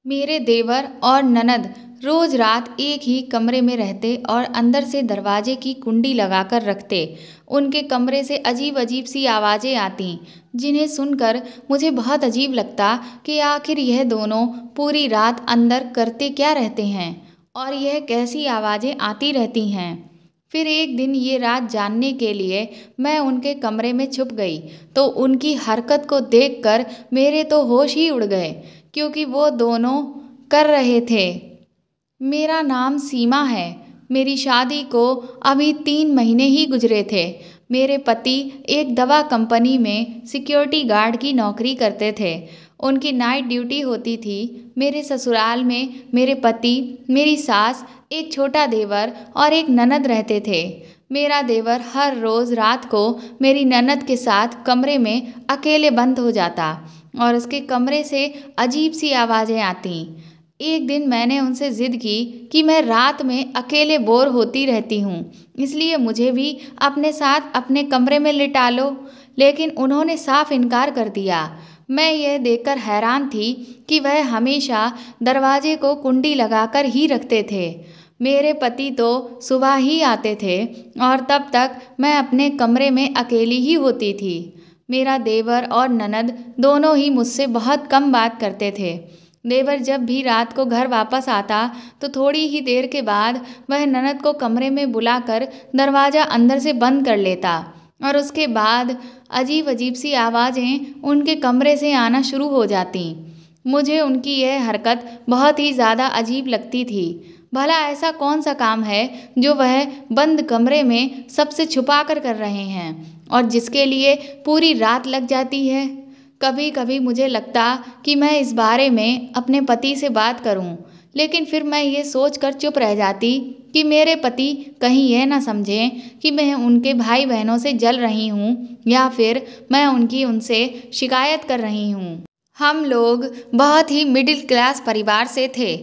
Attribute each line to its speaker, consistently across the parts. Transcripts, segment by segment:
Speaker 1: मेरे देवर और ननद रोज रात एक ही कमरे में रहते और अंदर से दरवाजे की कुंडी लगाकर रखते। उनके कमरे से अजीब अजीब सी आवाज़ें आती, जिन्हें सुनकर मुझे बहुत अजीब लगता कि आखिर यह दोनों पूरी रात अंदर करते क्या रहते हैं और यह कैसी आवाज़ें आती रहती हैं। फिर एक दिन ये राज जानने के लिए मैं उनके कमरे में छुप गई तो उनकी हरकत को देखकर मेरे तो होश ही उड़ गए, क्योंकि वो दोनों कर रहे थे। मेरा नाम सीमा है। मेरी शादी को अभी 3 महीने ही गुजरे थे। मेरे पति एक दवा कंपनी में सिक्योरिटी गार्ड की नौकरी करते थे। उनकी नाइट ड्यूटी होती थी। मेरे ससुराल में मेरे पति, मेरी सास, एक छोटा देवर और एक ननद रहते थे। मेरा देवर हर रोज़ रात को मेरी ननद के साथ कमरे में अकेले बंद हो जाता और उसके कमरे से अजीब सी आवाज़ें आती। एक दिन मैंने उनसे ज़िद की कि मैं रात में अकेले बोर होती रहती हूँ, इसलिए मुझे भी अपने साथ अपने कमरे में लिटा लो, लेकिन उन्होंने साफ इनकार कर दिया। मैं यह देखकर हैरान थी कि वह हमेशा दरवाजे को कुंडी लगाकर ही रखते थे। मेरे पति तो सुबह ही आते थे और तब तक मैं अपने कमरे में अकेली ही होती थी। मेरा देवर और ननद दोनों ही मुझसे बहुत कम बात करते थे। देवर जब भी रात को घर वापस आता तो थोड़ी ही देर के बाद वह ननद को कमरे में बुलाकर दरवाज़ा अंदर से बंद कर लेता और उसके बाद अजीब अजीब सी आवाज़ें उनके कमरे से आना शुरू हो जाती। मुझे उनकी यह हरकत बहुत ही ज़्यादा अजीब लगती थी। भला ऐसा कौन सा काम है जो वह बंद कमरे में सबसे छुपा कर रहे हैं और जिसके लिए पूरी रात लग जाती है। कभी कभी मुझे लगता कि मैं इस बारे में अपने पति से बात करूं, लेकिन फिर मैं ये सोचकर चुप रह जाती कि मेरे पति कहीं यह ना समझें कि मैं उनके भाई बहनों से जल रही हूँ या फिर मैं उनसे शिकायत कर रही हूँ। हम लोग बहुत ही मिडिल क्लास परिवार से थे,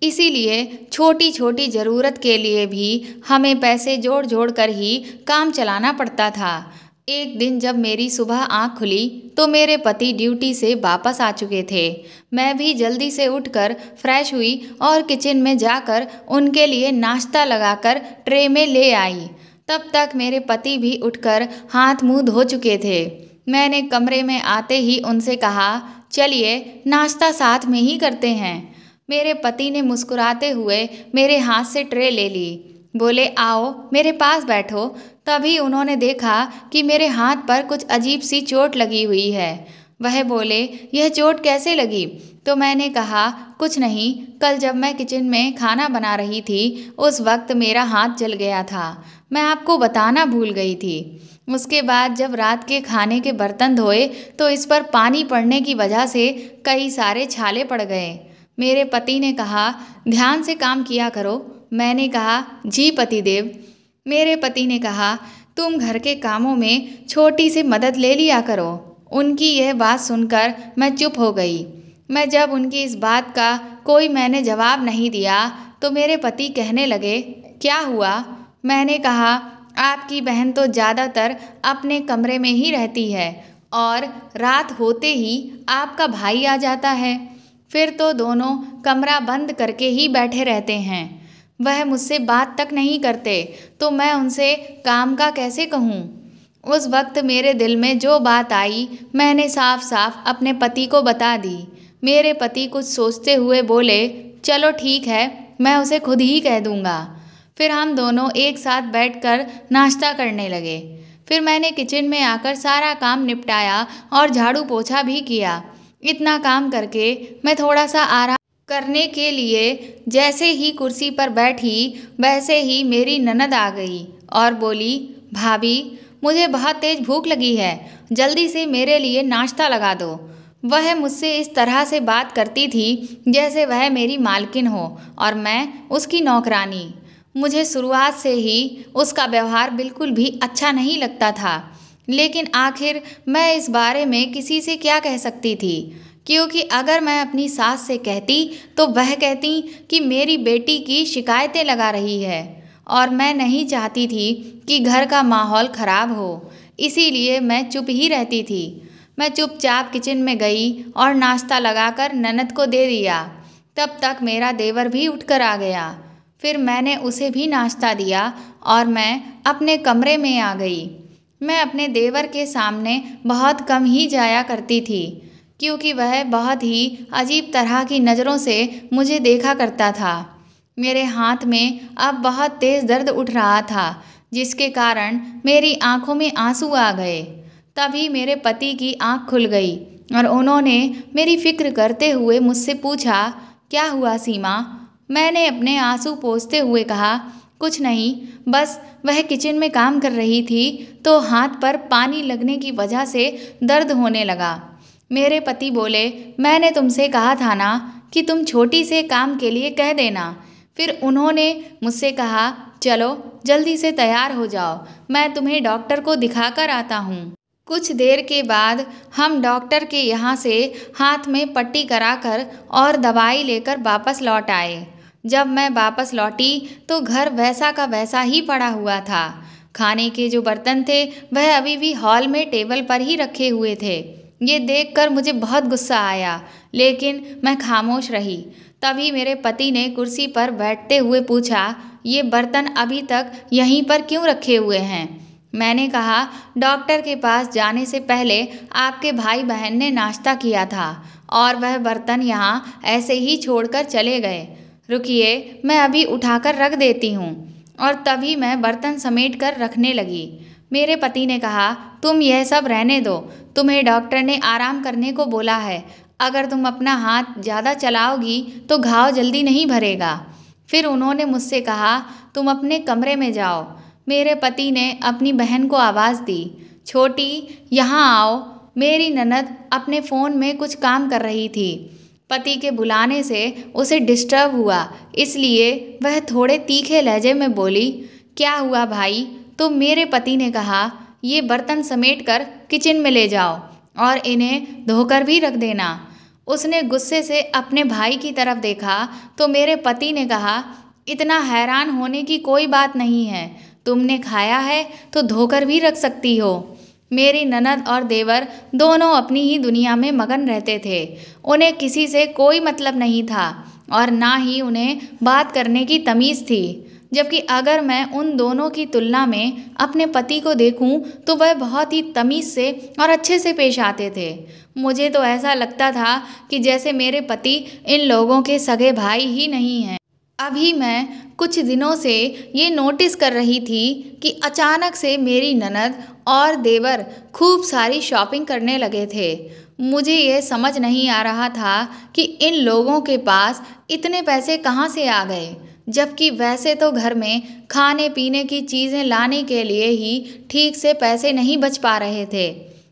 Speaker 1: इसीलिए छोटी छोटी ज़रूरत के लिए भी हमें पैसे जोड़ जोड़ कर ही काम चलाना पड़ता था। एक दिन जब मेरी सुबह आँख खुली तो मेरे पति ड्यूटी से वापस आ चुके थे। मैं भी जल्दी से उठकर फ्रेश हुई और किचन में जाकर उनके लिए नाश्ता लगाकर ट्रे में ले आई। तब तक मेरे पति भी उठकर हाथ मुंह धो चुके थे। मैंने कमरे में आते ही उनसे कहा, चलिए नाश्ता साथ में ही करते हैं। मेरे पति ने मुस्कुराते हुए मेरे हाथ से ट्रे ले ली। बोले, आओ मेरे पास बैठो। तभी उन्होंने देखा कि मेरे हाथ पर कुछ अजीब सी चोट लगी हुई है। वह बोले, यह चोट कैसे लगी? तो मैंने कहा, कुछ नहीं, कल जब मैं किचन में खाना बना रही थी उस वक्त मेरा हाथ जल गया था। मैं आपको बताना भूल गई थी। उसके बाद जब रात के खाने के बर्तन धोए तो इस पर पानी पड़ने की वजह से कई सारे छाले पड़ गए। मेरे पति ने कहा, ध्यान से काम किया करो। मैंने कहा, जी पतिदेव। मेरे पति ने कहा, तुम घर के कामों में छोटी सी मदद ले लिया करो। उनकी यह बात सुनकर मैं चुप हो गई। मैं जब उनकी इस बात का मैंने जवाब नहीं दिया तो मेरे पति कहने लगे, क्या हुआ? मैंने कहा, आपकी बहन तो ज़्यादातर अपने कमरे में ही रहती है और रात होते ही आपका भाई आ जाता है। फिर तो दोनों कमरा बंद करके ही बैठे रहते हैं। वह मुझसे बात तक नहीं करते तो मैं उनसे काम का कैसे कहूँ? उस वक्त मेरे दिल में जो बात आई मैंने साफ साफ अपने पति को बता दी। मेरे पति कुछ सोचते हुए बोले, चलो ठीक है, मैं उसे खुद ही कह दूँगा। फिर हम दोनों एक साथ बैठकर नाश्ता करने लगे। फिर मैंने किचन में आकर सारा काम निपटाया और झाड़ू पोछा भी किया। इतना काम करके मैं थोड़ा सा आराम करने के लिए जैसे ही कुर्सी पर बैठी वैसे ही मेरी ननद आ गई और बोली, भाभी मुझे बहुत तेज भूख लगी है, जल्दी से मेरे लिए नाश्ता लगा दो। वह मुझसे इस तरह से बात करती थी जैसे वह मेरी मालकिन हो और मैं उसकी नौकरानी। मुझे शुरुआत से ही उसका व्यवहार बिल्कुल भी अच्छा नहीं लगता था, लेकिन आखिर मैं इस बारे में किसी से क्या कह सकती थी, क्योंकि अगर मैं अपनी सास से कहती तो वह कहती कि मेरी बेटी की शिकायतें लगा रही है और मैं नहीं चाहती थी कि घर का माहौल ख़राब हो, इसीलिए मैं चुप ही रहती थी। मैं चुपचाप किचन में गई और नाश्ता लगाकर ननद को दे दिया। तब तक मेरा देवर भी उठकर आ गया। फिर मैंने उसे भी नाश्ता दिया और मैं अपने कमरे में आ गई। मैं अपने देवर के सामने बहुत कम ही जाया करती थी, क्योंकि वह बहुत ही अजीब तरह की नज़रों से मुझे देखा करता था। मेरे हाथ में अब बहुत तेज़ दर्द उठ रहा था, जिसके कारण मेरी आंखों में आंसू आ गए। तभी मेरे पति की आंख खुल गई और उन्होंने मेरी फिक्र करते हुए मुझसे पूछा, क्या हुआ सीमा? मैंने अपने आंसू पोंछते हुए कहा, कुछ नहीं, बस वह किचन में काम कर रही थी तो हाथ पर पानी लगने की वजह से दर्द होने लगा। मेरे पति बोले, मैंने तुमसे कहा था ना कि तुम छोटी से काम के लिए कह देना। फिर उन्होंने मुझसे कहा, चलो जल्दी से तैयार हो जाओ, मैं तुम्हें डॉक्टर को दिखाकर आता हूँ। कुछ देर के बाद हम डॉक्टर के यहाँ से हाथ में पट्टी कराकर और दवाई लेकर वापस लौट आए। जब मैं वापस लौटी तो घर वैसा का वैसा ही पड़ा हुआ था। खाने के जो बर्तन थे वह अभी भी हॉल में टेबल पर ही रखे हुए थे। ये देखकर मुझे बहुत गुस्सा आया, लेकिन मैं खामोश रही। तभी मेरे पति ने कुर्सी पर बैठते हुए पूछा, ये बर्तन अभी तक यहीं पर क्यों रखे हुए हैं? मैंने कहा, डॉक्टर के पास जाने से पहले आपके भाई बहन ने नाश्ता किया था और वह बर्तन यहाँ ऐसे ही छोड़कर चले गए। रुकिए, मैं अभी उठाकर रख देती हूँ। और तभी मैं बर्तन समेट कर रखने लगी। मेरे पति ने कहा, तुम यह सब रहने दो, तुम्हें डॉक्टर ने आराम करने को बोला है। अगर तुम अपना हाथ ज़्यादा चलाओगी तो घाव जल्दी नहीं भरेगा। फिर उन्होंने मुझसे कहा, तुम अपने कमरे में जाओ। मेरे पति ने अपनी बहन को आवाज़ दी, छोटी यहाँ आओ। मेरी ननद अपने फ़ोन में कुछ काम कर रही थी। पति के बुलाने से उसे डिस्टर्ब हुआ, इसलिए वह थोड़े तीखे लहजे में बोली, क्या हुआ भाई? तो मेरे पति ने कहा, ये बर्तन समेट कर किचन में ले जाओ और इन्हें धोकर भी रख देना। उसने गुस्से से अपने भाई की तरफ देखा तो मेरे पति ने कहा, इतना हैरान होने की कोई बात नहीं है, तुमने खाया है तो धोकर भी रख सकती हो। मेरी ननद और देवर दोनों अपनी ही दुनिया में मगन रहते थे। उन्हें किसी से कोई मतलब नहीं था और ना ही उन्हें बात करने की तमीज़ थी। जबकि अगर मैं उन दोनों की तुलना में अपने पति को देखूं तो वह बहुत ही तमीज़ से और अच्छे से पेश आते थे। मुझे तो ऐसा लगता था कि जैसे मेरे पति इन लोगों के सगे भाई ही नहीं हैं। अभी मैं कुछ दिनों से ये नोटिस कर रही थी कि अचानक से मेरी ननद और देवर खूब सारी शॉपिंग करने लगे थे। मुझे ये समझ नहीं आ रहा था कि इन लोगों के पास इतने पैसे कहाँ से आ गए, जबकि वैसे तो घर में खाने पीने की चीज़ें लाने के लिए ही ठीक से पैसे नहीं बच पा रहे थे।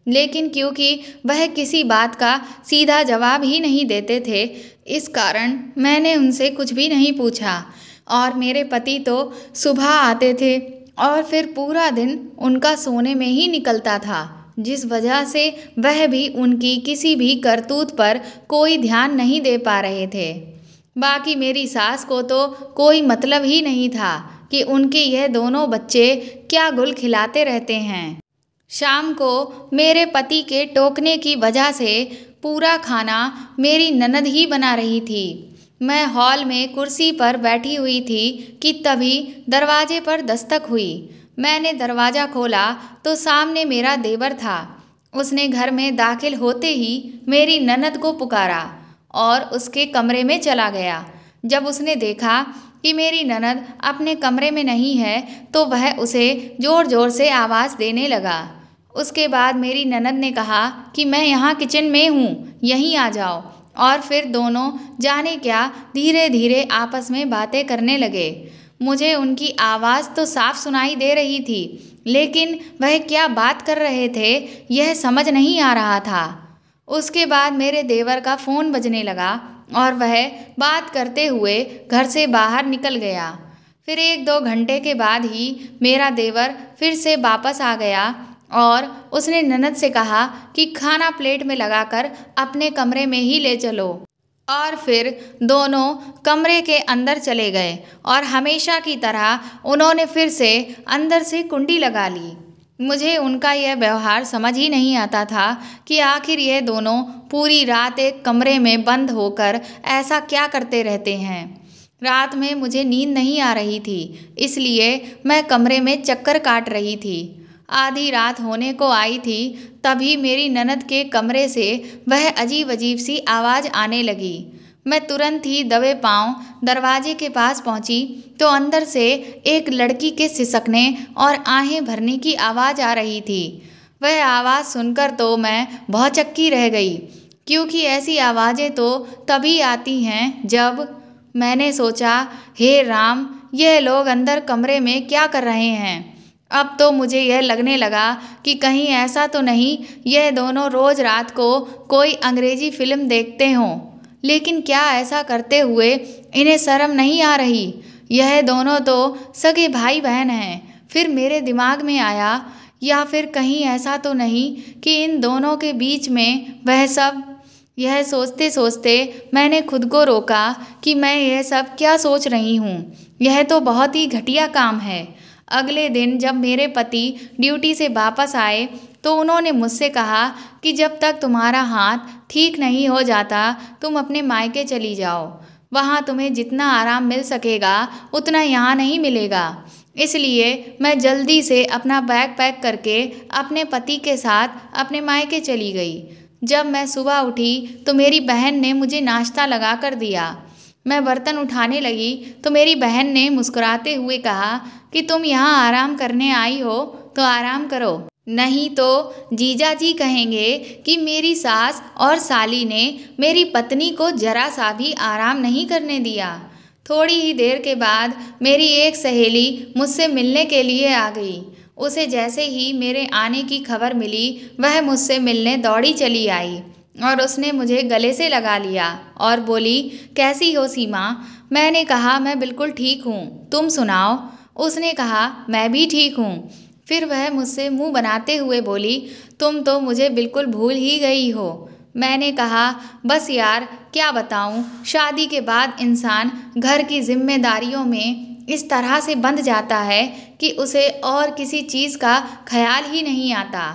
Speaker 1: लेकिन क्योंकि वह किसी बात का सीधा जवाब ही नहीं देते थे, इस कारण मैंने उनसे कुछ भी नहीं पूछा। और मेरे पति तो सुबह आते थे और फिर पूरा दिन उनका सोने में ही निकलता था, जिस वजह से वह भी उनकी किसी भी करतूत पर कोई ध्यान नहीं दे पा रहे थे। बाकी मेरी सास को तो कोई मतलब ही नहीं था कि उनके यह दोनों बच्चे क्या गुल खिलाते रहते हैं। शाम को मेरे पति के टोकने की वजह से पूरा खाना मेरी ननद ही बना रही थी। मैं हॉल में कुर्सी पर बैठी हुई थी कि तभी दरवाजे पर दस्तक हुई। मैंने दरवाज़ा खोला तो सामने मेरा देवर था। उसने घर में दाखिल होते ही मेरी ननद को पुकारा और उसके कमरे में चला गया। जब उसने देखा कि मेरी ननद अपने कमरे में नहीं है तो वह उसे ज़ोर ज़ोर से आवाज़ देने लगा। उसके बाद मेरी ननद ने कहा कि मैं यहाँ किचन में हूँ, यहीं आ जाओ। और फिर दोनों जाने क्या धीरे धीरे आपस में बातें करने लगे। मुझे उनकी आवाज़ तो साफ सुनाई दे रही थी, लेकिन वह क्या बात कर रहे थे यह समझ नहीं आ रहा था। उसके बाद मेरे देवर का फ़ोन बजने लगा और वह बात करते हुए घर से बाहर निकल गया। फिर 1-2 घंटे के बाद ही मेरा देवर फिर से वापस आ गया और उसने ननद से कहा कि खाना प्लेट में लगाकर अपने कमरे में ही ले चलो। और फिर दोनों कमरे के अंदर चले गए और हमेशा की तरह उन्होंने फिर से अंदर से कुंडी लगा ली। मुझे उनका यह व्यवहार समझ ही नहीं आता था कि आखिर यह दोनों पूरी रात एक कमरे में बंद होकर ऐसा क्या करते रहते हैं। रात में मुझे नींद नहीं आ रही थी, इसलिए मैं कमरे में चक्कर काट रही थी। आधी रात होने को आई थी, तभी मेरी ननद के कमरे से वह अजीब अजीब सी आवाज़ आने लगी। मैं तुरंत ही दबे पांव दरवाजे के पास पहुंची तो अंदर से एक लड़की के सिसकने और आहें भरने की आवाज़ आ रही थी। वह आवाज़ सुनकर तो मैं भौचक्की रह गई, क्योंकि ऐसी आवाज़ें तो तभी आती हैं जब। मैंने सोचा, हे राम, यह लोग अंदर कमरे में क्या कर रहे हैं। अब तो मुझे यह लगने लगा कि कहीं ऐसा तो नहीं यह दोनों रोज़ रात को कोई अंग्रेजी फिल्म देखते हों। लेकिन क्या ऐसा करते हुए इन्हें शर्म नहीं आ रही। यह दोनों तो सगे भाई बहन हैं। फिर मेरे दिमाग में आया, या फिर कहीं ऐसा तो नहीं कि इन दोनों के बीच में वह सब। यह सोचते सोचते मैंने खुद को रोका कि मैं यह सब क्या सोच रही हूँ। यह तो बहुत ही घटिया काम है। अगले दिन जब मेरे पति ड्यूटी से वापस आए तो उन्होंने मुझसे कहा कि जब तक तुम्हारा हाथ ठीक नहीं हो जाता तुम अपने मायके चली जाओ। वहाँ तुम्हें जितना आराम मिल सकेगा उतना यहाँ नहीं मिलेगा। इसलिए मैं जल्दी से अपना बैग पैक करके अपने पति के साथ अपने मायके चली गई। जब मैं सुबह उठी तो मेरी बहन ने मुझे नाश्ता लगा कर दिया। मैं बर्तन उठाने लगी तो मेरी बहन ने मुस्कुराते हुए कहा कि तुम यहाँ आराम करने आई हो तो आराम करो, नहीं तो जीजा जी कहेंगे कि मेरी सास और साली ने मेरी पत्नी को जरा सा भी आराम नहीं करने दिया। थोड़ी ही देर के बाद मेरी एक सहेली मुझसे मिलने के लिए आ गई। उसे जैसे ही मेरे आने की खबर मिली वह मुझसे मिलने दौड़ी चली आई और उसने मुझे गले से लगा लिया और बोली, कैसी हो सीमा। मैंने कहा, मैं बिल्कुल ठीक हूँ, तुम सुनाओ। उसने कहा, मैं भी ठीक हूँ। फिर वह मुझसे मुंह बनाते हुए बोली, तुम तो मुझे बिल्कुल भूल ही गई हो। मैंने कहा, बस यार क्या बताऊँ, शादी के बाद इंसान घर की जिम्मेदारियों में इस तरह से बंध जाता है कि उसे और किसी चीज़ का ख्याल ही नहीं आता।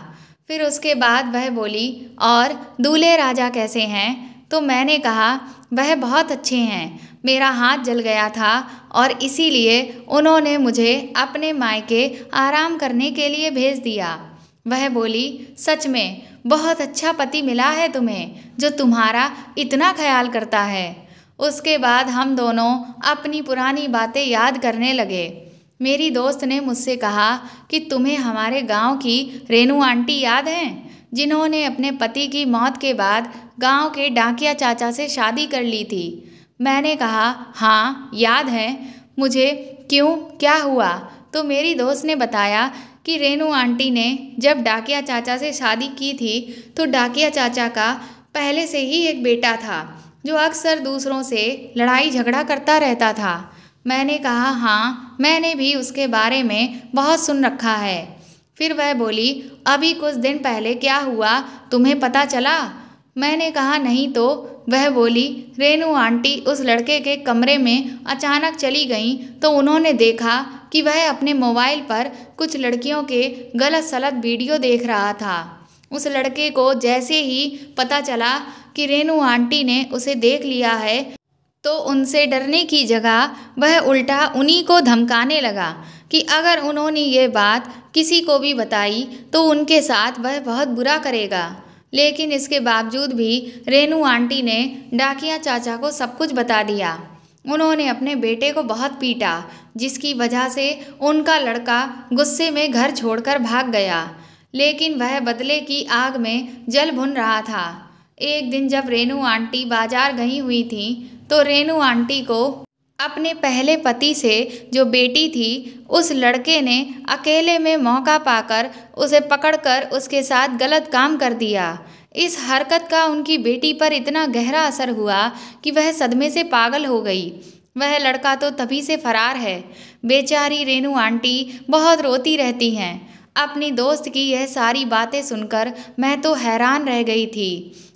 Speaker 1: फिर उसके बाद वह बोली, और दूल्हे राजा कैसे हैं। तो मैंने कहा, वह बहुत अच्छे हैं। मेरा हाथ जल गया था और इसीलिए उन्होंने मुझे अपने मायके आराम करने के लिए भेज दिया। वह बोली, सच में बहुत अच्छा पति मिला है तुम्हें जो तुम्हारा इतना ख्याल करता है। उसके बाद हम दोनों अपनी पुरानी बातें याद करने लगे। मेरी दोस्त ने मुझसे कहा कि तुम्हें हमारे गांव की रेनू आंटी याद हैं, जिन्होंने अपने पति की मौत के बाद गांव के डाकिया चाचा से शादी कर ली थी। मैंने कहा, हाँ याद है मुझे, क्यों, क्या हुआ। तो मेरी दोस्त ने बताया कि रेनू आंटी ने जब डाकिया चाचा से शादी की थी तो डाकिया चाचा का पहले से ही एक बेटा था जो अक्सर दूसरों से लड़ाई झगड़ा करता रहता था। मैंने कहा, हाँ मैंने भी उसके बारे में बहुत सुन रखा है। फिर वह बोली, अभी कुछ दिन पहले क्या हुआ तुम्हें पता चला। मैंने कहा, नहीं तो। वह बोली, रेनू आंटी उस लड़के के कमरे में अचानक चली गईं तो उन्होंने देखा कि वह अपने मोबाइल पर कुछ लड़कियों के गलत सलत वीडियो देख रहा था। उस लड़के को जैसे ही पता चला कि रेनू आंटी ने उसे देख लिया है तो उनसे डरने की जगह वह उल्टा उन्हीं को धमकाने लगा कि अगर उन्होंने ये बात किसी को भी बताई तो उनके साथ वह बहुत बुरा करेगा। लेकिन इसके बावजूद भी रेनू आंटी ने डाकिया चाचा को सब कुछ बता दिया। उन्होंने अपने बेटे को बहुत पीटा, जिसकी वजह से उनका लड़का गुस्से में घर छोड़कर भाग गया। लेकिन वह बदले की आग में जल भुन रहा था। एक दिन जब रेनू आंटी बाजार गई हुई थी तो रेनू आंटी को अपने पहले पति से जो बेटी थी उस लड़के ने अकेले में मौका पाकर उसे पकड़कर उसके साथ गलत काम कर दिया। इस हरकत का उनकी बेटी पर इतना गहरा असर हुआ कि वह सदमे से पागल हो गई। वह लड़का तो तभी से फरार है। बेचारी रेनू आंटी बहुत रोती रहती हैं। अपनी दोस्त की यह सारी बातें सुनकर मैं तो हैरान रह गई थी।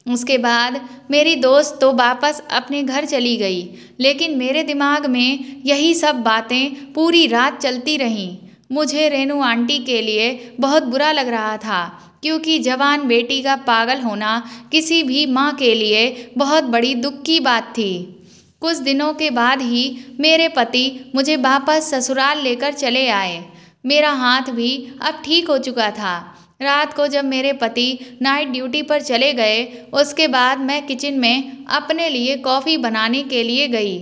Speaker 1: उसके बाद मेरी दोस्त तो वापस अपने घर चली गई, लेकिन मेरे दिमाग में यही सब बातें पूरी रात चलती रहीं। मुझे रेनू आंटी के लिए बहुत बुरा लग रहा था, क्योंकि जवान बेटी का पागल होना किसी भी माँ के लिए बहुत बड़ी दुख की बात थी। कुछ दिनों के बाद ही मेरे पति मुझे वापस ससुराल लेकर चले आए। मेरा हाथ भी अब ठीक हो चुका था। रात को जब मेरे पति नाइट ड्यूटी पर चले गए, उसके बाद मैं किचन में अपने लिए कॉफ़ी बनाने के लिए गई।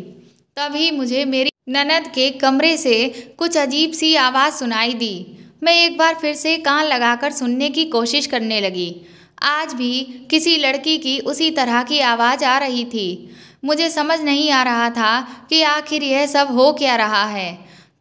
Speaker 1: तभी मुझे मेरी ननद के कमरे से कुछ अजीब सी आवाज़ सुनाई दी। मैं एक बार फिर से कान लगाकर सुनने की कोशिश करने लगी। आज भी किसी लड़की की उसी तरह की आवाज़ आ रही थी। मुझे समझ नहीं आ रहा था कि आखिर यह सब हो क्या रहा है।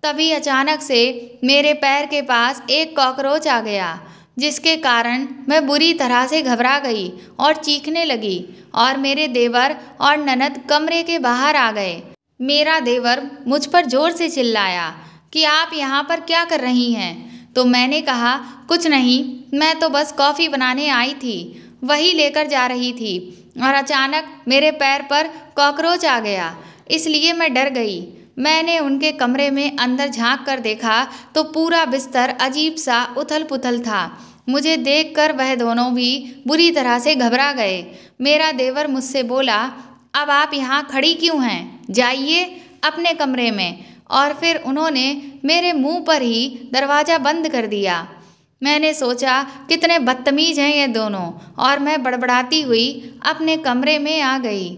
Speaker 1: तभी अचानक से मेरे पैर के पास एक कॉकरोच आ गया, जिसके कारण मैं बुरी तरह से घबरा गई और चीखने लगी और मेरे देवर और ननद कमरे के बाहर आ गए। मेरा देवर मुझ पर जोर से चिल्लाया कि आप यहाँ पर क्या कर रही हैं? तो मैंने कहा, कुछ नहीं, मैं तो बस कॉफ़ी बनाने आई थी, वही लेकर जा रही थी और अचानक मेरे पैर पर कॉकरोच आ गया, इसलिए मैं डर गई। मैंने उनके कमरे में अंदर झांक कर देखा तो पूरा बिस्तर अजीब सा उथल पुथल था। मुझे देखकर वह दोनों भी बुरी तरह से घबरा गए। मेरा देवर मुझसे बोला, अब आप यहाँ खड़ी क्यों हैं? जाइए अपने कमरे में। और फिर उन्होंने मेरे मुंह पर ही दरवाज़ा बंद कर दिया। मैंने सोचा कितने बदतमीज़ हैं ये दोनों, और मैं बड़बड़ाती हुई अपने कमरे में आ गई।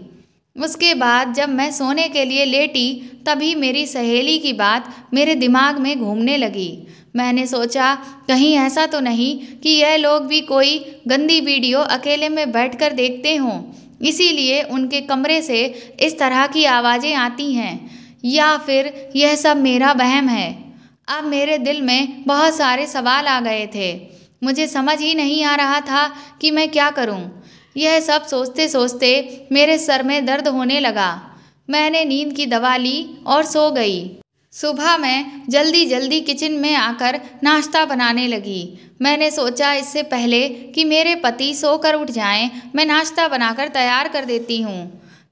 Speaker 1: उसके बाद जब मैं सोने के लिए लेटी, तभी मेरी सहेली की बात मेरे दिमाग में घूमने लगी। मैंने सोचा कहीं ऐसा तो नहीं कि यह लोग भी कोई गंदी वीडियो अकेले में बैठकर देखते हों, इसीलिए उनके कमरे से इस तरह की आवाज़ें आती हैं, या फिर यह सब मेरा वहम है। अब मेरे दिल में बहुत सारे सवाल आ गए थे। मुझे समझ ही नहीं आ रहा था कि मैं क्या करूं। यह सब सोचते सोचते मेरे सर में दर्द होने लगा। मैंने नींद की दवा ली और सो गई। सुबह मैं जल्दी जल्दी किचन में आकर नाश्ता बनाने लगी। मैंने सोचा इससे पहले कि मेरे पति सोकर उठ जाएं, मैं नाश्ता बनाकर तैयार कर देती हूँ।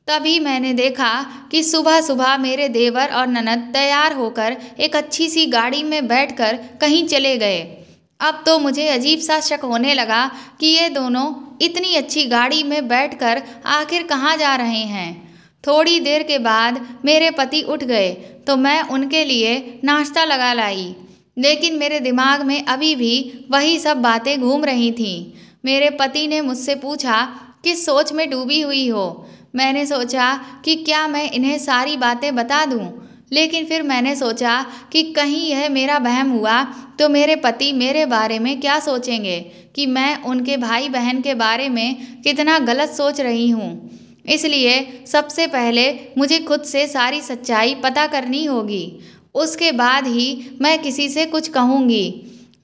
Speaker 1: तभी मैंने देखा कि सुबह सुबह मेरे देवर और ननद तैयार होकर एक अच्छी सी गाड़ी में बैठकर कहीं चले गए। अब तो मुझे अजीब सा शक होने लगा कि ये दोनों इतनी अच्छी गाड़ी में बैठकर आखिर कहाँ जा रहे हैं। थोड़ी देर के बाद मेरे पति उठ गए तो मैं उनके लिए नाश्ता लगा लाई, लेकिन मेरे दिमाग में अभी भी वही सब बातें घूम रही थीं। मेरे पति ने मुझसे पूछा, किस सोच में डूबी हुई हो? मैंने सोचा कि क्या मैं इन्हें सारी बातें बता दूं, लेकिन फिर मैंने सोचा कि कहीं यह मेरा वहम हुआ तो मेरे पति मेरे बारे में क्या सोचेंगे कि मैं उनके भाई बहन के बारे में कितना गलत सोच रही हूँ। इसलिए सबसे पहले मुझे खुद से सारी सच्चाई पता करनी होगी, उसके बाद ही मैं किसी से कुछ कहूँगी।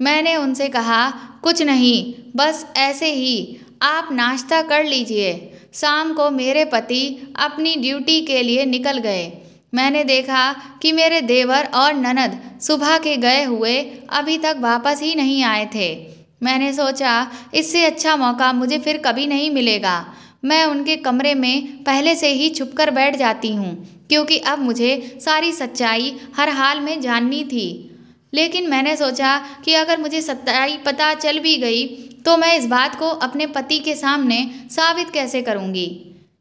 Speaker 1: मैंने उनसे कहा, कुछ नहीं, बस ऐसे ही आप नाश्ता कर लीजिए। शाम को मेरे पति अपनी ड्यूटी के लिए निकल गए। मैंने देखा कि मेरे देवर और ननद सुबह के गए हुए अभी तक वापस ही नहीं आए थे। मैंने सोचा इससे अच्छा मौका मुझे फिर कभी नहीं मिलेगा। मैं उनके कमरे में पहले से ही छुपकर बैठ जाती हूँ, क्योंकि अब मुझे सारी सच्चाई हर हाल में जाननी थी। लेकिन मैंने सोचा कि अगर मुझे सच्चाई पता चल भी गई तो मैं इस बात को अपने पति के सामने साबित कैसे करूँगी।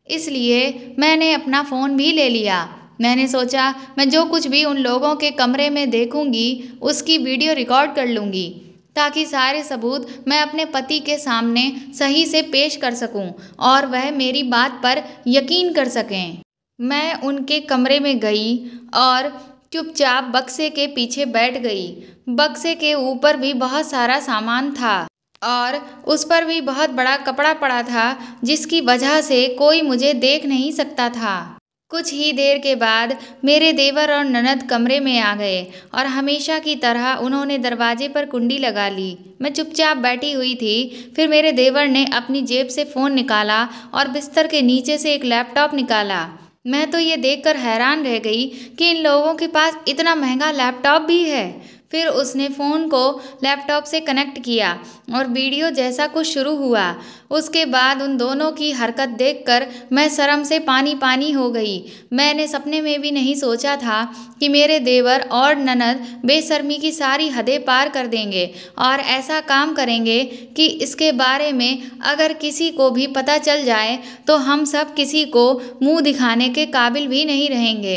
Speaker 1: इसलिए मैंने अपना फ़ोन भी ले लिया। मैंने सोचा मैं जो कुछ भी उन लोगों के कमरे में देखूंगी उसकी वीडियो रिकॉर्ड कर लूँगी, ताकि सारे सबूत मैं अपने पति के सामने सही से पेश कर सकूं और वह मेरी बात पर यकीन कर सकें। मैं उनके कमरे में गई और चुपचाप बक्से के पीछे बैठ गई। बक्से के ऊपर भी बहुत सारा सामान था और उस पर भी बहुत बड़ा कपड़ा पड़ा था, जिसकी वजह से कोई मुझे देख नहीं सकता था। कुछ ही देर के बाद मेरे देवर और ननद कमरे में आ गए और हमेशा की तरह उन्होंने दरवाजे पर कुंडी लगा ली। मैं चुपचाप बैठी हुई थी। फिर मेरे देवर ने अपनी जेब से फ़ोन निकाला और बिस्तर के नीचे से एक लैपटॉप निकाला। मैं तो ये देखकर हैरान रह गई कि इन लोगों के पास इतना महंगा लैपटॉप भी है। फिर उसने फ़ोन को लैपटॉप से कनेक्ट किया और वीडियो जैसा कुछ शुरू हुआ। उसके बाद उन दोनों की हरकत देखकर मैं शर्म से पानी पानी हो गई। मैंने सपने में भी नहीं सोचा था कि मेरे देवर और ननद बेशर्मी की सारी हदें पार कर देंगे और ऐसा काम करेंगे कि इसके बारे में अगर किसी को भी पता चल जाए तो हम सब किसी को मुंह दिखाने के काबिल भी नहीं रहेंगे।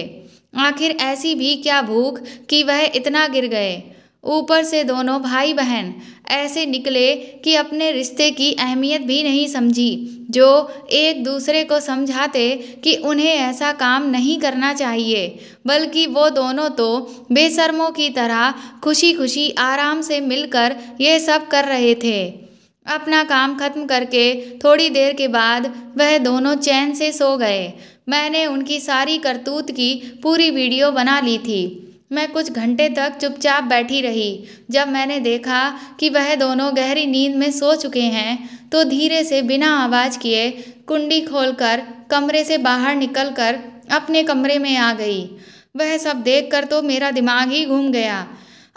Speaker 1: आखिर ऐसी भी क्या भूख कि वह इतना गिर गए। ऊपर से दोनों भाई बहन ऐसे निकले कि अपने रिश्ते की अहमियत भी नहीं समझी, जो एक दूसरे को समझाते कि उन्हें ऐसा काम नहीं करना चाहिए, बल्कि वो दोनों तो बेशर्मों की तरह खुशी खुशी आराम से मिलकर ये सब कर रहे थे। अपना काम खत्म करके थोड़ी देर के बाद वह दोनों चैन से सो गए। मैंने उनकी सारी करतूत की पूरी वीडियो बना ली थी। मैं कुछ घंटे तक चुपचाप बैठी रही। जब मैंने देखा कि वह दोनों गहरी नींद में सो चुके हैं तो धीरे से बिना आवाज़ किए कुंडी खोलकर कमरे से बाहर निकलकर अपने कमरे में आ गई। वह सब देखकर तो मेरा दिमाग ही घूम गया।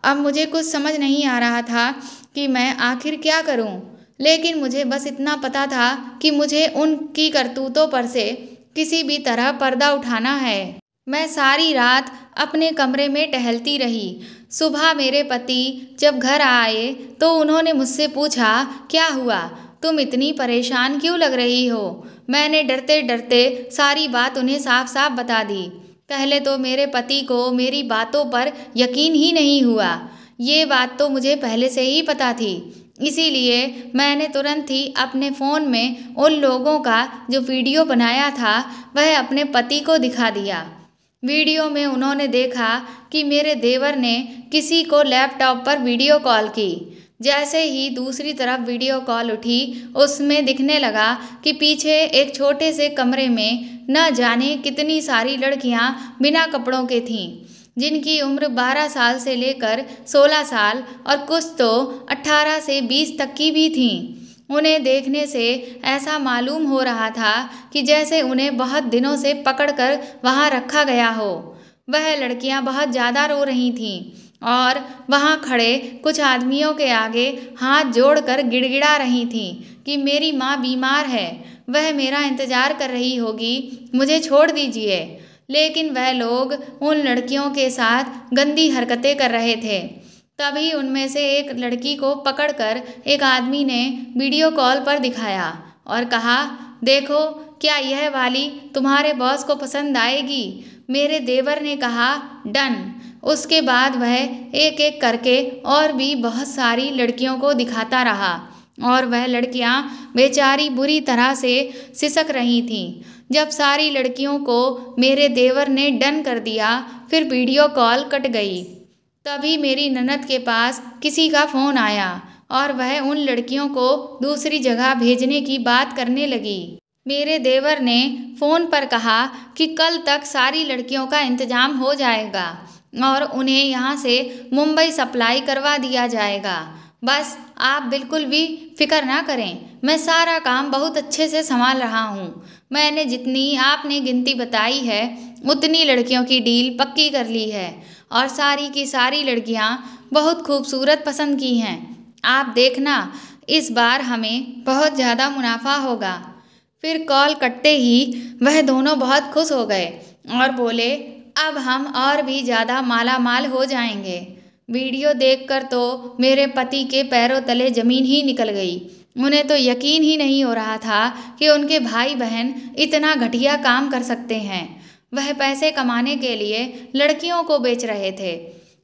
Speaker 1: अब मुझे कुछ समझ नहीं आ रहा था कि मैं आखिर क्या करूं, लेकिन मुझे बस इतना पता था कि मुझे उनकी करतूतों पर से किसी भी तरह पर्दा उठाना है। मैं सारी रात अपने कमरे में टहलती रही। सुबह मेरे पति जब घर आए तो उन्होंने मुझसे पूछा, क्या हुआ, तुम इतनी परेशान क्यों लग रही हो। मैंने डरते डरते सारी बात उन्हें साफ साफ बता दी। पहले तो मेरे पति को मेरी बातों पर यकीन ही नहीं हुआ। ये बात तो मुझे पहले से ही पता थी, इसीलिए मैंने तुरंत ही अपने फ़ोन में उन लोगों का जो वीडियो बनाया था वह अपने पति को दिखा दिया। वीडियो में उन्होंने देखा कि मेरे देवर ने किसी को लैपटॉप पर वीडियो कॉल की। जैसे ही दूसरी तरफ वीडियो कॉल उठी, उसमें दिखने लगा कि पीछे एक छोटे से कमरे में न जाने कितनी सारी लड़कियां बिना कपड़ों के थीं, जिनकी उम्र 12 साल से लेकर 16 साल और कुछ तो 18 से 20 तक की भी थीं। उन्हें देखने से ऐसा मालूम हो रहा था कि जैसे उन्हें बहुत दिनों से पकड़कर वहाँ रखा गया हो। वह लड़कियाँ बहुत ज़्यादा रो रही थीं और वहाँ खड़े कुछ आदमियों के आगे हाथ जोड़कर गिड़गिड़ा रही थीं कि मेरी माँ बीमार है, वह मेरा इंतज़ार कर रही होगी, मुझे छोड़ दीजिए। लेकिन वह लोग उन लड़कियों के साथ गंदी हरकतें कर रहे थे। तभी उनमें से एक लड़की को पकड़कर एक आदमी ने वीडियो कॉल पर दिखाया और कहा, देखो क्या यह वाली तुम्हारे बॉस को पसंद आएगी। मेरे देवर ने कहा, डन। उसके बाद वह एक एक करके और भी बहुत सारी लड़कियों को दिखाता रहा और वह लड़कियां बेचारी बुरी तरह से सिसक रही थीं। जब सारी लड़कियों को मेरे देवर ने डन कर दिया, फिर वीडियो कॉल कट गई। तभी मेरी ननद के पास किसी का फ़ोन आया और वह उन लड़कियों को दूसरी जगह भेजने की बात करने लगी। मेरे देवर ने फ़ोन पर कहा कि कल तक सारी लड़कियों का इंतज़ाम हो जाएगा और उन्हें यहाँ से मुंबई सप्लाई करवा दिया जाएगा। बस आप बिल्कुल भी फिक्र ना करें, मैं सारा काम बहुत अच्छे से संभाल रहा हूँ। मैंने जितनी आपने गिनती बताई है उतनी लड़कियों की डील पक्की कर ली है और सारी की सारी लड़कियाँ बहुत खूबसूरत पसंद की हैं। आप देखना, इस बार हमें बहुत ज़्यादा मुनाफा होगा। फिर कॉल कटते ही वह दोनों बहुत खुश हो गए और बोले, अब हम और भी ज़्यादा माला माल हो जाएंगे। वीडियो देखकर तो मेरे पति के पैरों तले ज़मीन ही निकल गई। उन्हें तो यकीन ही नहीं हो रहा था कि उनके भाई बहन इतना घटिया काम कर सकते हैं। वह पैसे कमाने के लिए लड़कियों को बेच रहे थे।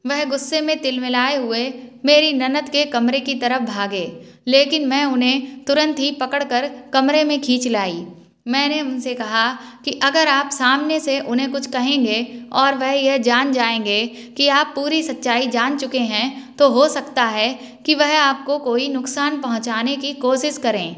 Speaker 1: वह गुस्से में तिलमिलाए हुए मेरी ननद के कमरे की तरफ भागे, लेकिन मैं उन्हें तुरंत ही पकड़कर कमरे में खींच लाई। मैंने उनसे कहा कि अगर आप सामने से उन्हें कुछ कहेंगे और वह यह जान जाएंगे कि आप पूरी सच्चाई जान चुके हैं तो हो सकता है कि वह आपको कोई नुकसान पहुंचाने की कोशिश करें।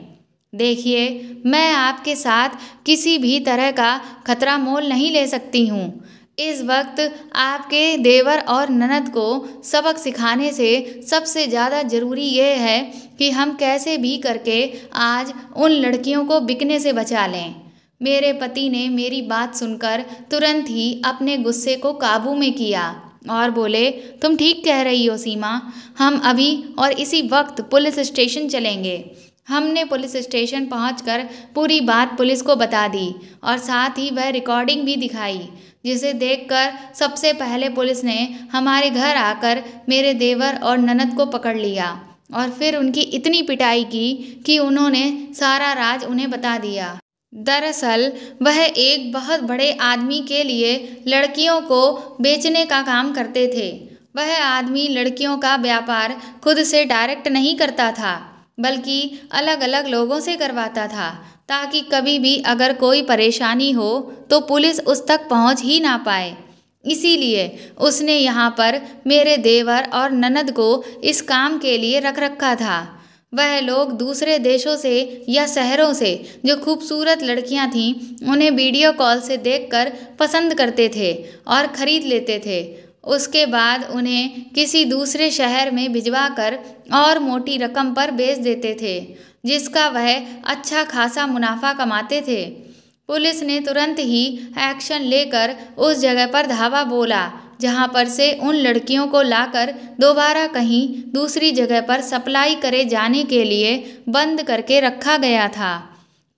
Speaker 1: देखिए, मैं आपके साथ किसी भी तरह का खतरा मोल नहीं ले सकती हूँ। इस वक्त आपके देवर और ननद को सबक सिखाने से सबसे ज़्यादा ज़रूरी ये है कि हम कैसे भी करके आज उन लड़कियों को बिकने से बचा लें। मेरे पति ने मेरी बात सुनकर तुरंत ही अपने गुस्से को काबू में किया और बोले, तुम ठीक कह रही हो सीमा, हम अभी और इसी वक्त पुलिस स्टेशन चलेंगे। हमने पुलिस स्टेशन पहुंचकर पूरी बात पुलिस को बता दी और साथ ही वह रिकॉर्डिंग भी दिखाई, जिसे देखकर सबसे पहले पुलिस ने हमारे घर आकर मेरे देवर और ननद को पकड़ लिया और फिर उनकी इतनी पिटाई की कि उन्होंने सारा राज उन्हें बता दिया। दरअसल वह एक बहुत बड़े आदमी के लिए लड़कियों को बेचने का काम करते थे। वह आदमी लड़कियों का व्यापार खुद से डायरेक्ट नहीं करता था, बल्कि अलग अलग लोगों से करवाता था, ताकि कभी भी अगर कोई परेशानी हो तो पुलिस उस तक पहुंच ही ना पाए। इसीलिए उसने यहाँ पर मेरे देवर और ननद को इस काम के लिए रख रखा था। वह लोग दूसरे देशों से या शहरों से जो खूबसूरत लड़कियां थीं, उन्हें वीडियो कॉल से देखकर पसंद करते थे और ख़रीद लेते थे। उसके बाद उन्हें किसी दूसरे शहर में भिजवा कर और मोटी रकम पर बेच देते थे, जिसका वह अच्छा खासा मुनाफा कमाते थे। पुलिस ने तुरंत ही एक्शन लेकर उस जगह पर धावा बोला जहां पर से उन लड़कियों को लाकर दोबारा कहीं दूसरी जगह पर सप्लाई करे जाने के लिए बंद करके रखा गया था।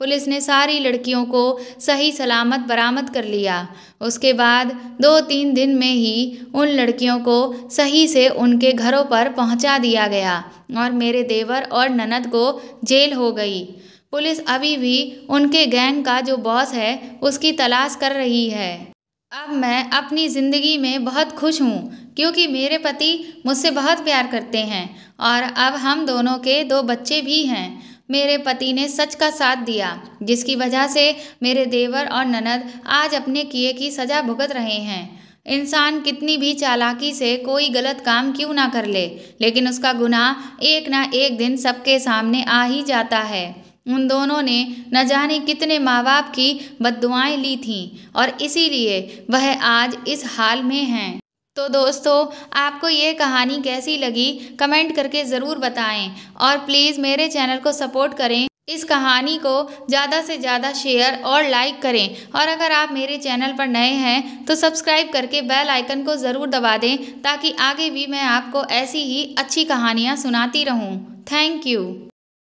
Speaker 1: पुलिस ने सारी लड़कियों को सही सलामत बरामद कर लिया। उसके बाद 2-3 दिन में ही उन लड़कियों को सही से उनके घरों पर पहुंचा दिया गया और मेरे देवर और ननद को जेल हो गई। पुलिस अभी भी उनके गैंग का जो बॉस है उसकी तलाश कर रही है। अब मैं अपनी ज़िंदगी में बहुत खुश हूँ क्योंकि मेरे पति मुझसे बहुत प्यार करते हैं और अब हम दोनों के 2 बच्चे भी हैं। मेरे पति ने सच का साथ दिया, जिसकी वजह से मेरे देवर और ननद आज अपने किए की सज़ा भुगत रहे हैं। इंसान कितनी भी चालाकी से कोई गलत काम क्यों ना कर ले, लेकिन उसका गुनाह एक ना एक दिन सबके सामने आ ही जाता है। उन दोनों ने न जाने कितने माँ बाप की बद्दुआएं ली थीं और इसीलिए वह आज इस हाल में हैं। तो दोस्तों, आपको ये कहानी कैसी लगी कमेंट करके ज़रूर बताएं और प्लीज़ मेरे चैनल को सपोर्ट करें। इस कहानी को ज़्यादा से ज़्यादा शेयर और लाइक करें और अगर आप मेरे चैनल पर नए हैं तो सब्सक्राइब करके बेल आइकन को ज़रूर दबा दें ताकि आगे भी मैं आपको ऐसी ही अच्छी कहानियाँ सुनाती रहूँ। Thank you.